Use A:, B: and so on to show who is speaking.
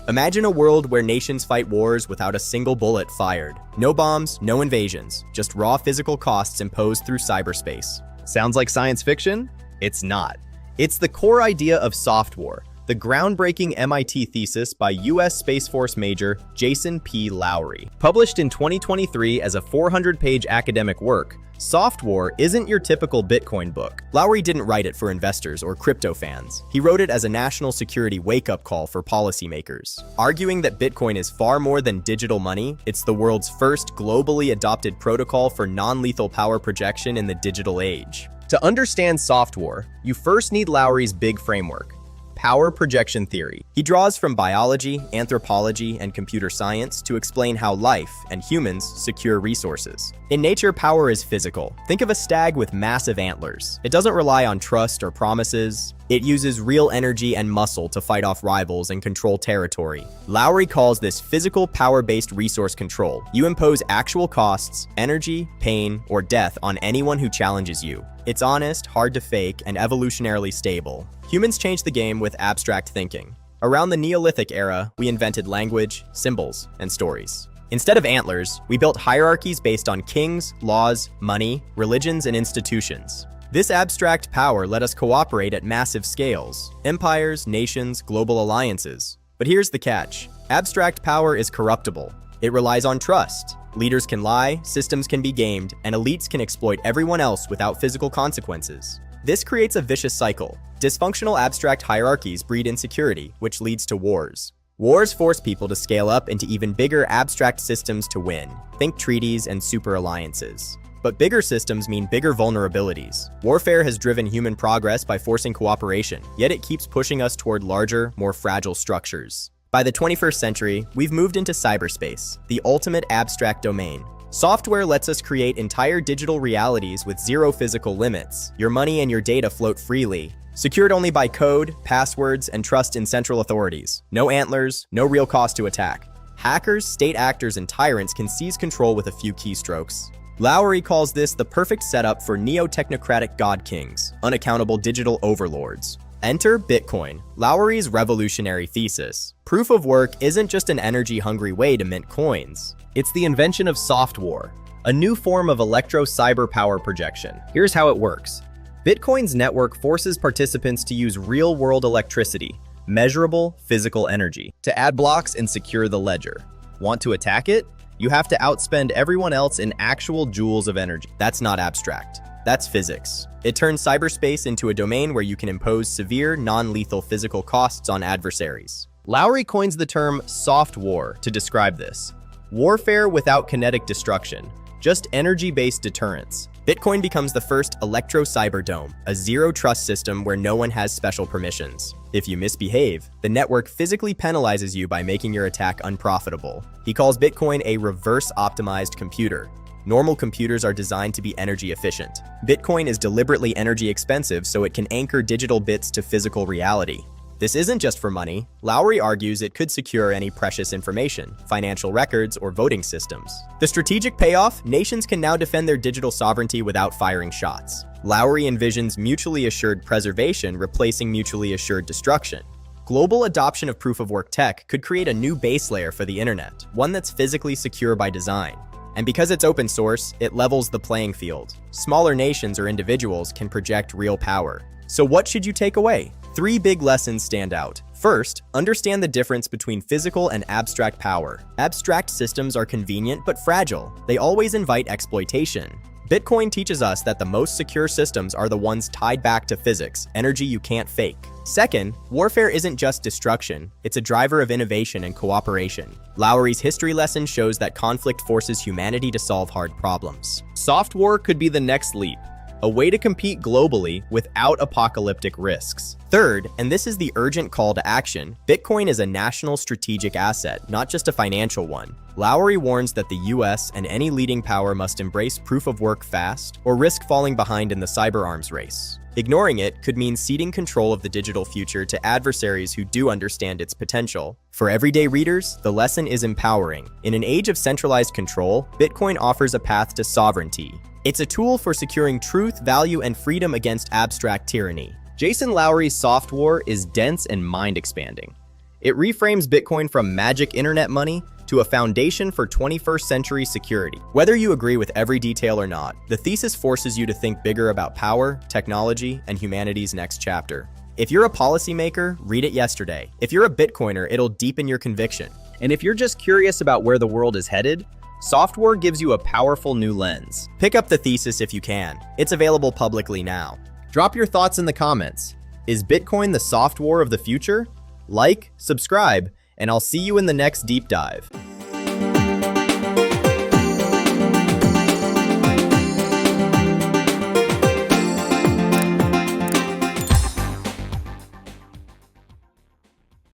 A: Imagine a world where nations fight wars without a single bullet fired. No bombs, no invasions, just raw physical costs imposed through cyberspace.
B: Sounds like science fiction? It's not. It's the core idea of SoftWar, the groundbreaking MIT thesis by U.S. Space Force Major Jason P. Lowery. Published in 2023 as a 400-page academic work, SoftWar isn't your typical Bitcoin book.
A: Lowery didn't write it for investors or crypto fans. He wrote it as a national security wake-up call for policymakers. Arguing that Bitcoin is far more than digital money, it's the world's first globally adopted protocol for non-lethal power projection in the digital age.
B: To understand SoftWar, you first need Lowery's big framework: power projection theory.
A: He draws from biology, anthropology, and computer science to explain how life and humans secure resources. In nature, power is physical. Think of a stag with massive antlers. It doesn't rely on trust or promises. It uses real energy and muscle to fight off rivals and control territory. Lowery calls this physical power-based resource control. You impose actual costs, energy, pain, or death on anyone who challenges you. It's honest, hard to fake, and evolutionarily stable. Humans changed the game with abstract thinking. Around the Neolithic era, we invented language, symbols, and stories. Instead of antlers, we built hierarchies based on kings, laws, money, religions, and institutions. This abstract power let us cooperate at massive scales: empires, nations, global alliances. But here's the catch: abstract power is corruptible. It relies on trust. Leaders can lie, systems can be gamed, and elites can exploit everyone else without physical consequences. This creates a vicious cycle. Dysfunctional abstract hierarchies breed insecurity, which leads to wars. Wars force people to scale up into even bigger abstract systems to win. Think treaties and super alliances. But bigger systems mean bigger vulnerabilities. Warfare has driven human progress by forcing cooperation, yet it keeps pushing us toward larger, more fragile structures. By the 21st century, we've moved into cyberspace, the ultimate abstract domain. SoftWar lets us create entire digital realities with zero physical limits. Your money and your data float freely, secured only by code, passwords, and trust in central authorities. No antlers, no real cost to attack. Hackers, state actors, and tyrants can seize control with a few keystrokes. Lowery calls this the perfect setup for neo-technocratic god kings, unaccountable digital overlords. Enter Bitcoin, Lowery's revolutionary thesis. Proof of work isn't just an energy-hungry way to mint coins.
B: It's the invention of SoftWar, a new form of electro-cyber power projection. Here's how it works. Bitcoin's network forces participants to use real-world electricity, measurable physical energy, to add blocks and secure the ledger. Want to attack it? You have to outspend everyone else in actual joules of energy.
A: That's not abstract. That's physics. It turns cyberspace into a domain where you can impose severe, non-lethal physical costs on adversaries.
B: Lowery coins the term soft war to describe this. Warfare without kinetic destruction, just energy-based deterrence.
A: Bitcoin becomes the first electro-cyber dome, a zero-trust system where no one has special permissions. If you misbehave, the network physically penalizes you by making your attack unprofitable. He calls Bitcoin a reverse-optimized computer. Normal computers are designed to be energy efficient. Bitcoin is deliberately energy expensive so it can anchor digital bits to physical reality. This isn't just for money. Lowery argues it could secure any precious information, financial records, or voting systems. The strategic payoff? Nations can now defend their digital sovereignty without firing shots. Lowery envisions mutually assured preservation replacing mutually assured destruction. Global adoption of proof-of-work tech could create a new base layer for the internet, one that's physically secure by design. And because it's open source, it levels the playing field. Smaller nations or individuals can project real power. So what should you take away? 3 big lessons stand out. First, understand the difference between physical and abstract power. Abstract systems are convenient but fragile. They always invite exploitation. Bitcoin teaches us that the most secure systems are the ones tied back to physics, energy you can't fake. Second, warfare isn't just destruction, it's a driver of innovation and cooperation. Lowery's history lesson shows that conflict forces humanity to solve hard problems.
B: Soft war could be the next leap, a way to compete globally without apocalyptic risks.
A: Third, and this is the urgent call to action, Bitcoin is a national strategic asset, not just a financial one. Lowery warns that the US and any leading power must embrace proof of work fast or risk falling behind in the cyber arms race. Ignoring it could mean ceding control of the digital future to adversaries who do understand its potential. For everyday readers, the lesson is empowering. In an age of centralized control, Bitcoin offers a path to sovereignty. It's a tool for securing truth, value, and freedom against abstract tyranny.
B: Jason Lowery's SoftWar is dense and mind-expanding. It reframes Bitcoin from magic internet money to a foundation for 21st century security.
A: Whether you agree with every detail or not, the thesis forces you to think bigger about power, technology, and humanity's next chapter. If you're a policymaker, read it yesterday. If you're a Bitcoiner, it'll deepen your conviction.
B: And if you're just curious about where the world is headed, SoftWar gives you a powerful new lens.
A: Pick up the thesis if you can. It's available publicly now.
B: Drop your thoughts in the comments. Is Bitcoin the SoftWar of the future? Like, subscribe, and I'll see you in the next deep dive.